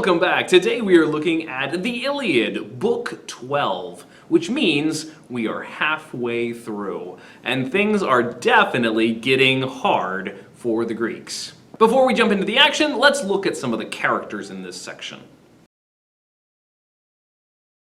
Welcome back. Today we are looking at the Iliad, Book 12, which means we are halfway through, and things are definitely getting hard for the Greeks. Before we jump into the action, let's look at some of the characters in this section.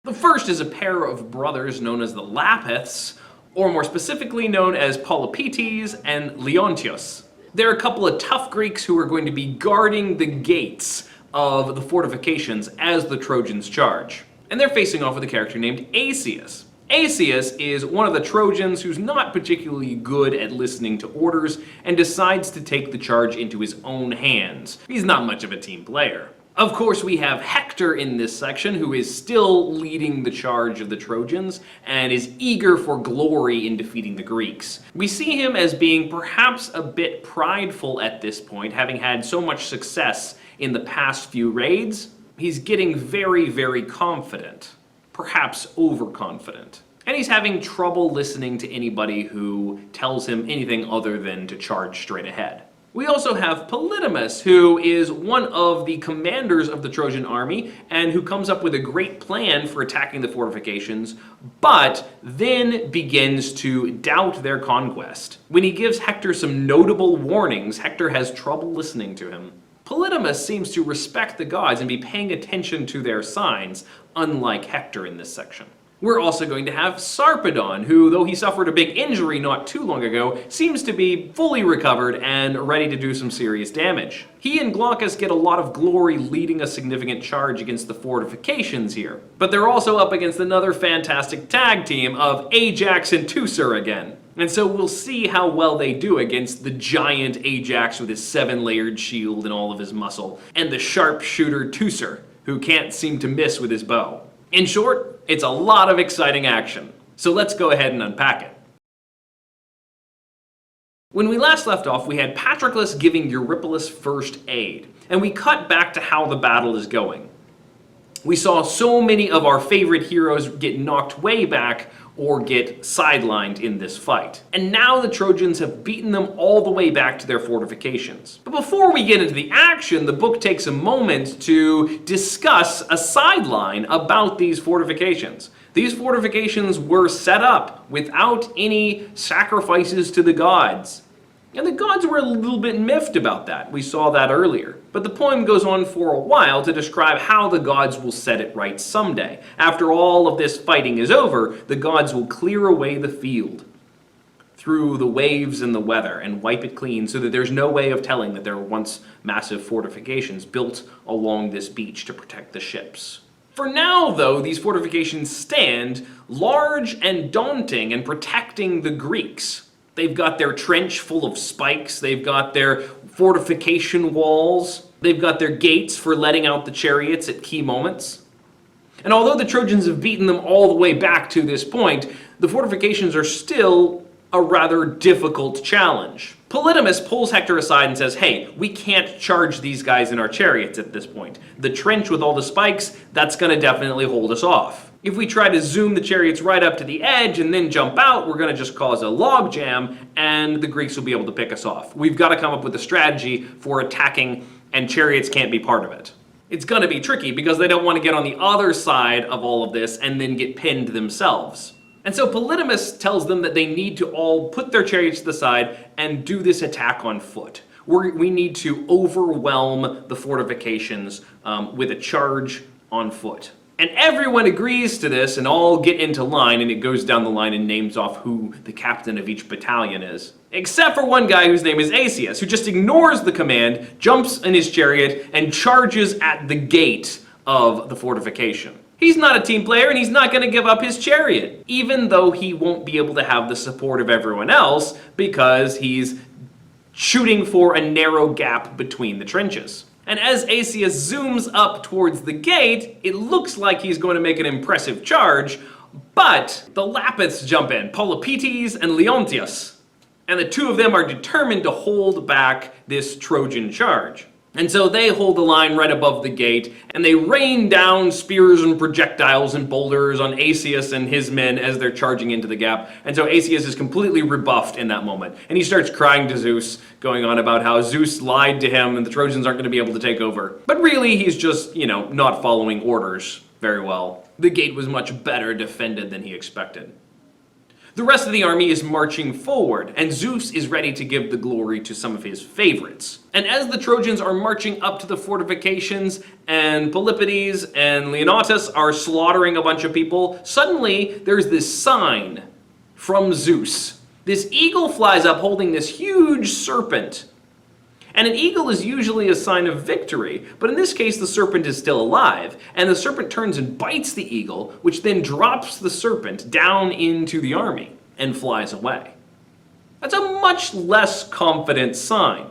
The first is a pair of brothers known as the Lapiths, or more specifically known as Lapiths and Leontios. They're a couple of tough Greeks who are going to be guarding the gates of the fortifications as the Trojans charge. And they're facing off with a character named Asius. Asius is one of the Trojans who's not particularly good at listening to orders and decides to take the charge into his own hands. He's not much of a team player. Of course, we have Hector in this section, who is still leading the charge of the Trojans and is eager for glory in defeating the Greeks. We see him as being perhaps a bit prideful at this point, having had so much success in the past few raids. He's getting very, very confident, perhaps overconfident. And he's having trouble listening to anybody who tells him anything other than to charge straight ahead. We also have Polydamas, who is one of the commanders of the Trojan army and who comes up with a great plan for attacking the fortifications, but then begins to doubt their conquest. When he gives Hector some notable warnings, Hector has trouble listening to him. Polydamas seems to respect the gods and be paying attention to their signs, unlike Hector in this section. We're also going to have Sarpedon, who, though he suffered a big injury not too long ago, seems to be fully recovered and ready to do some serious damage. He and Glaucus get a lot of glory leading a significant charge against the fortifications here. But they're also up against another fantastic tag team of Ajax and Teucer again. And so we'll see how well they do against the giant Ajax with his 7-layered shield and all of his muscle, and the sharpshooter Teucer, who can't seem to miss with his bow. In short, it's a lot of exciting action. So let's go ahead and unpack it. When we last left off, we had Patroclus giving Eurypylus first aid, and we cut back to how the battle is going. We saw so many of our favorite heroes get knocked way back or get sidelined in this fight. And now the Trojans have beaten them all the way back to their fortifications. But before we get into the action, the book takes a moment to discuss a sideline about these fortifications. These fortifications were set up without any sacrifices to the gods. And the gods were a little bit miffed about that. We saw that earlier. But the poem goes on for a while to describe how the gods will set it right someday. After all of this fighting is over, the gods will clear away the field through the waves and the weather and wipe it clean so that there's no way of telling that there were once massive fortifications built along this beach to protect the ships. For now, though, these fortifications stand large and daunting and protecting the Greeks. They've got their trench full of spikes, they've got their fortification walls, they've got their gates for letting out the chariots at key moments. And although the Trojans have beaten them all the way back to this point, the fortifications are still a rather difficult challenge. Polydamas pulls Hector aside and says, hey, we can't charge these guys in our chariots at this point. The trench with all the spikes, that's going to definitely hold us off. If we try to zoom the chariots right up to the edge and then jump out, we're going to just cause a logjam and the Greeks will be able to pick us off. We've got to come up with a strategy for attacking, and chariots can't be part of it. It's going to be tricky because they don't want to get on the other side of all of this and then get pinned themselves. And so Polydamas tells them that they need to all put their chariots to the side and do this attack on foot. We need to overwhelm the fortifications with a charge on foot. And everyone agrees to this and all get into line, and it goes down the line and names off who the captain of each battalion is. Except for one guy whose name is Asius, who just ignores the command, jumps in his chariot, and charges at the gate of the fortification. He's not a team player and he's not going to give up his chariot, even though he won't be able to have the support of everyone else because he's shooting for a narrow gap between the trenches. And as Asius zooms up towards the gate, it looks like he's going to make an impressive charge, but the Lapiths jump in, Lapiths and Leontios, and the two of them are determined to hold back this Trojan charge. And so they hold the line right above the gate, and they rain down spears and projectiles and boulders on Asius and his men as they're charging into the gap. And so Asius is completely rebuffed in that moment. And he starts crying to Zeus, going on about how Zeus lied to him and the Trojans aren't going to be able to take over. But really, he's just, not following orders very well. The gate was much better defended than he expected. The rest of the army is marching forward, and Zeus is ready to give the glory to some of his favorites. And as the Trojans are marching up to the fortifications, and Peloponnese and Leonatus are slaughtering a bunch of people, suddenly there's this sign from Zeus. This eagle flies up holding this huge serpent. And an eagle is usually a sign of victory, but in this case the serpent is still alive, and the serpent turns and bites the eagle, which then drops the serpent down into the army and flies away. That's a much less confident sign.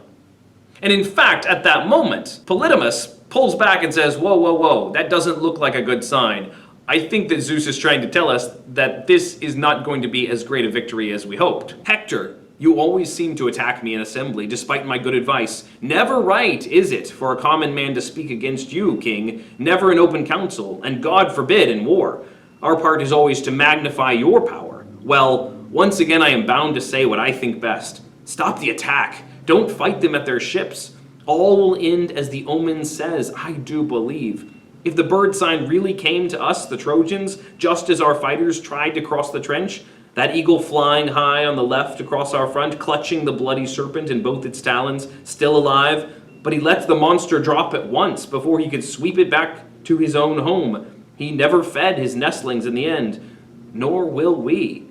And in fact, at that moment, Polydamas pulls back and says, whoa, whoa, whoa, that doesn't look like a good sign. I think that Zeus is trying to tell us that this is not going to be as great a victory as we hoped. Hector, you always seem to attack me in assembly, despite my good advice. Never right, is it, for a common man to speak against you, king? Never in open council, and God forbid in war. Our part is always to magnify your power. Well, once again I am bound to say what I think best. Stop the attack. Don't fight them at their ships. All will end as the omen says, I do believe. If the bird sign really came to us, the Trojans, just as our fighters tried to cross the trench, that eagle flying high on the left across our front, clutching the bloody serpent in both its talons, still alive, but he let the monster drop at once before he could sweep it back to his own home. He never fed his nestlings in the end, nor will we.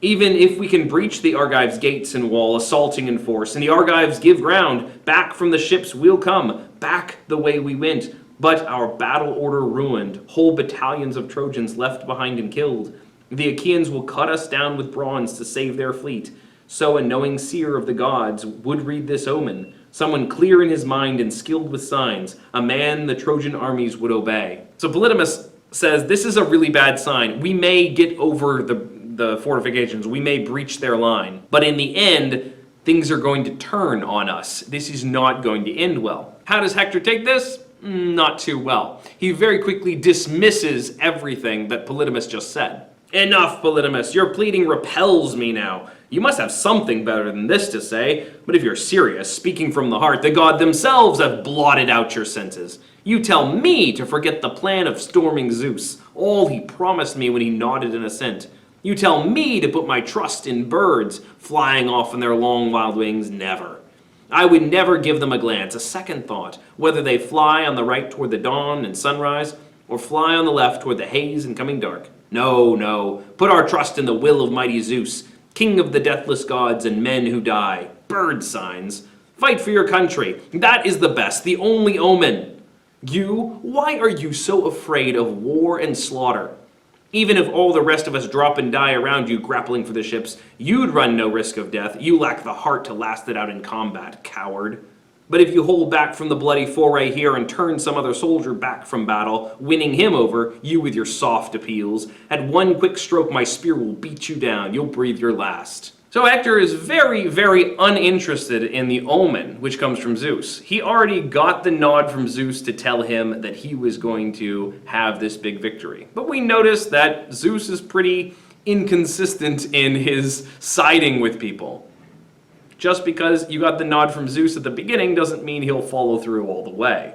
Even if we can breach the Argives' gates and wall, assaulting in force, and the Argives give ground, back from the ships we'll come, back the way we went, but our battle order ruined, whole battalions of Trojans left behind and killed. The Achaeans will cut us down with bronze to save their fleet. So a knowing seer of the gods would read this omen, someone clear in his mind and skilled with signs, a man the Trojan armies would obey. So Polydamas says, this is a really bad sign. We may get over the fortifications, we may breach their line, but in the end, things are going to turn on us. This is not going to end well. How does Hector take this? Not too well. He very quickly dismisses everything that Polydamas just said. Enough, Polydamas, your pleading repels me now. You must have something better than this to say, but if you're serious, speaking from the heart, the gods themselves have blotted out your senses. You tell me to forget the plan of storming Zeus, all he promised me when he nodded in assent. You tell me to put my trust in birds, flying off on their long wild wings, never. I would never give them a glance, a second thought, whether they fly on the right toward the dawn and sunrise, or fly on the left toward the haze and coming dark. No, no, put our trust in the will of mighty Zeus, king of the deathless gods and men who die. Bird signs. Fight for your country. That is the best, the only omen. You, why are you so afraid of war and slaughter? Even if all the rest of us drop and die around you grappling for the ships, you'd run no risk of death. You lack the heart to last it out in combat, coward. But if you hold back from the bloody foray here and turn some other soldier back from battle, winning him over, you with your soft appeals, at one quick stroke my spear will beat you down. You'll breathe your last. So Hector is very, very uninterested in the omen, which comes from Zeus. He already got the nod from Zeus to tell him that he was going to have this big victory. But we notice that Zeus is pretty inconsistent in his siding with people. Just because you got the nod from Zeus at the beginning doesn't mean he'll follow through all the way.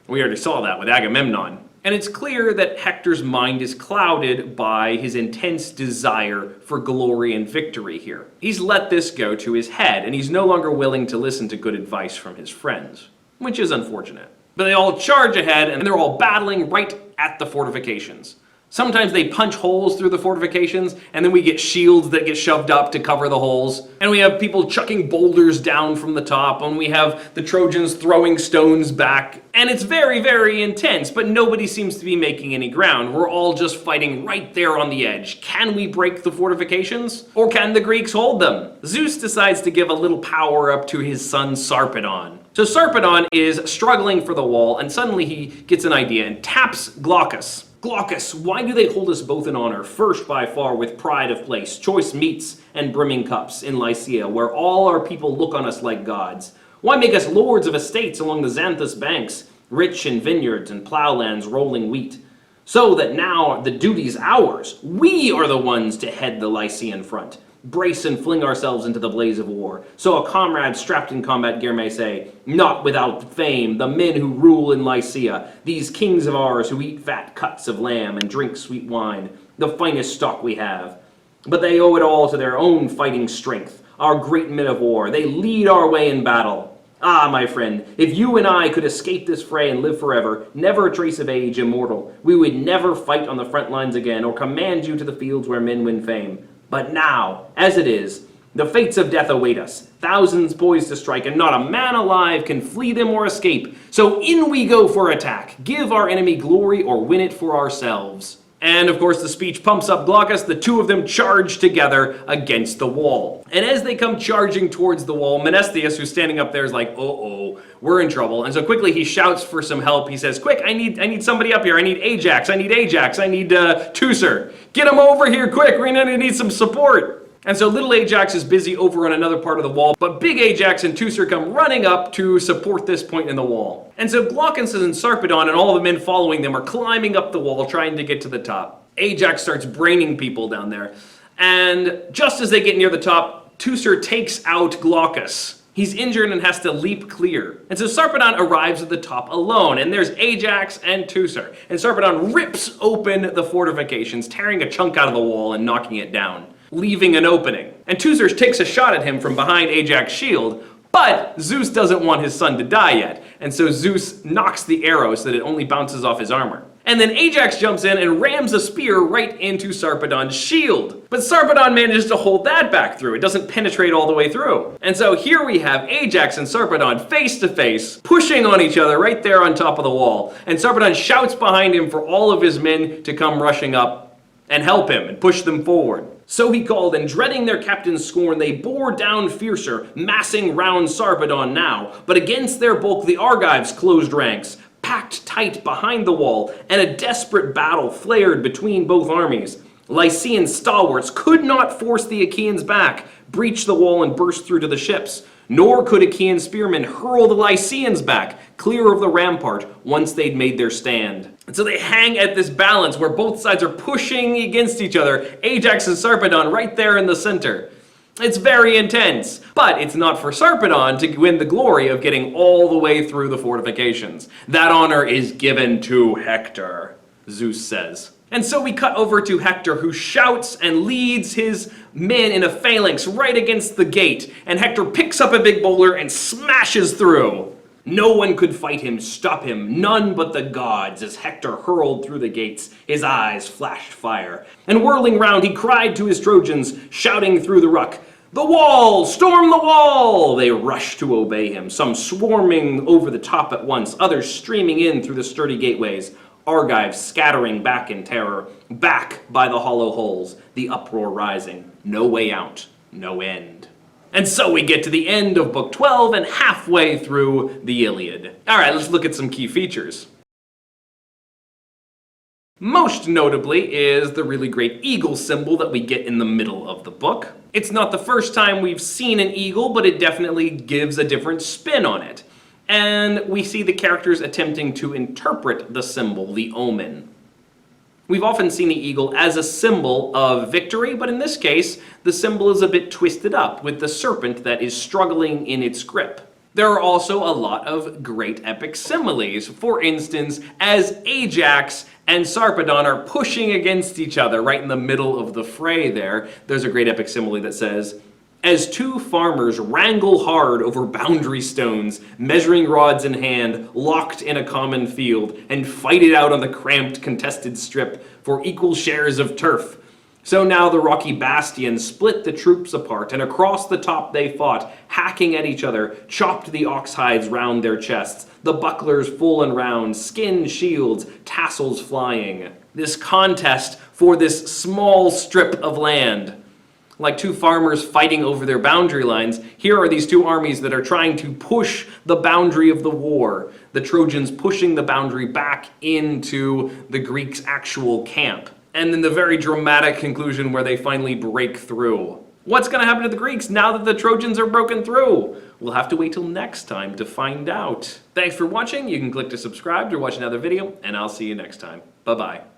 We already saw that with Agamemnon. And it's clear that Hector's mind is clouded by his intense desire for glory and victory here. He's let this go to his head, and he's no longer willing to listen to good advice from his friends, which is unfortunate. But they all charge ahead, and they're all battling right at the fortifications. Sometimes they punch holes through the fortifications, and then we get shields that get shoved up to cover the holes. And we have people chucking boulders down from the top, and we have the Trojans throwing stones back. And it's very, very intense, but nobody seems to be making any ground. We're all just fighting right there on the edge. Can we break the fortifications? Or can the Greeks hold them? Zeus decides to give a little power up to his son Sarpedon. So Sarpedon is struggling for the wall, and suddenly he gets an idea and taps Glaucus. Glaucus, why do they hold us both in honor, first by far with pride of place, choice meats and brimming cups in Lycia, where all our people look on us like gods? Why make us lords of estates along the Xanthus banks, rich in vineyards and plowlands rolling wheat? So that now the duty's ours. We are the ones to head the Lycian front. Brace and fling ourselves into the blaze of war. So a comrade strapped in combat gear may say, not without fame, the men who rule in Lycia, these kings of ours who eat fat cuts of lamb and drink sweet wine, the finest stock we have. But they owe it all to their own fighting strength, our great men of war. They lead our way in battle. Ah, my friend, if you and I could escape this fray and live forever, never a trace of age, immortal, we would never fight on the front lines again or command you to the fields where men win fame. But now, as it is, the fates of death await us, thousands poised to strike, and not a man alive can flee them or escape. So in we go for attack, give our enemy glory or win it for ourselves. And of course the speech pumps up Glaucus. The two of them charge together against the wall. And as they come charging towards the wall, Menestheus, who's standing up there, is like, uh-oh, we're in trouble. And so quickly he shouts for some help. He says, quick, I need somebody up here. I need Ajax, I need Teucer. Get him over here quick, we're gonna need some support. And so little Ajax is busy over on another part of the wall, but big Ajax and Teucer come running up to support this point in the wall. And so Glaucus and Sarpedon and all the men following them are climbing up the wall trying to get to the top. Ajax starts braining people down there. And just as they get near the top, Teucer takes out Glaucus. He's injured and has to leap clear. And so Sarpedon arrives at the top alone, and there's Ajax and Teucer. And Sarpedon rips open the fortifications, tearing a chunk out of the wall and knocking it down, leaving an opening. And Teucer takes a shot at him from behind Ajax's shield, but Zeus doesn't want his son to die yet, and so Zeus knocks the arrow so that it only bounces off his armor. And then Ajax jumps in and rams a spear right into Sarpedon's shield. But Sarpedon manages to hold that back through. It doesn't penetrate all the way through. And so here we have Ajax and Sarpedon face to face, pushing on each other right there on top of the wall. And Sarpedon shouts behind him for all of his men to come rushing up and help him and push them forward. So he called, and dreading their captain's scorn, they bore down fiercer, massing round Sarpedon now. But against their bulk the Argives closed ranks, packed tight behind the wall, and a desperate battle flared between both armies. Lycian stalwarts could not force the Achaeans back, breach the wall and burst through to the ships. Nor could Achaean spearmen hurl the Lycians back, clear of the rampart, once they'd made their stand. And so they hang at this balance where both sides are pushing against each other, Ajax and Sarpedon right there in the center. It's very intense, but it's not for Sarpedon to win the glory of getting all the way through the fortifications. That honor is given to Hector, Zeus says. And so we cut over to Hector, who shouts and leads his men in a phalanx right against the gate, and Hector picks up a big boulder and smashes through. No one could fight him, stop him, none but the gods, as Hector hurled through the gates. His eyes flashed fire. And whirling round, he cried to his Trojans, shouting through the ruck, "The wall! Storm the wall!" They rushed to obey him, some swarming over the top at once, others streaming in through the sturdy gateways. Argives scattering back in terror, back by the hollow holes, the uproar rising. No way out, no end. And so we get to the end of Book 12 and halfway through the Iliad. Alright, let's look at some key features. Most notably is the really great eagle symbol that we get in the middle of the book. It's not the first time we've seen an eagle, but it definitely gives a different spin on it. And we see the characters attempting to interpret the symbol, the omen. We've often seen the eagle as a symbol of victory, but in this case, the symbol is a bit twisted up with the serpent that is struggling in its grip. There are also a lot of great epic similes. For instance, as Ajax and Sarpedon are pushing against each other right in the middle of the fray there's a great epic simile that says, "As two farmers wrangle hard over boundary stones, measuring rods in hand, locked in a common field, and fight it out on the cramped, contested strip for equal shares of turf. So now the rocky bastions split the troops apart, and across the top they fought, hacking at each other, chopped the ox hides round their chests, the bucklers full and round, skin shields, tassels flying." This contest for this small strip of land. Like two farmers fighting over their boundary lines, here are these two armies that are trying to push the boundary of the war. The Trojans pushing the boundary back into the Greeks' actual camp. And then the very dramatic conclusion where they finally break through. What's going to happen to the Greeks now that the Trojans are broken through? We'll have to wait till next time to find out. Thanks for watching. You can click to subscribe to watch another video, and I'll see you next time. Bye-bye.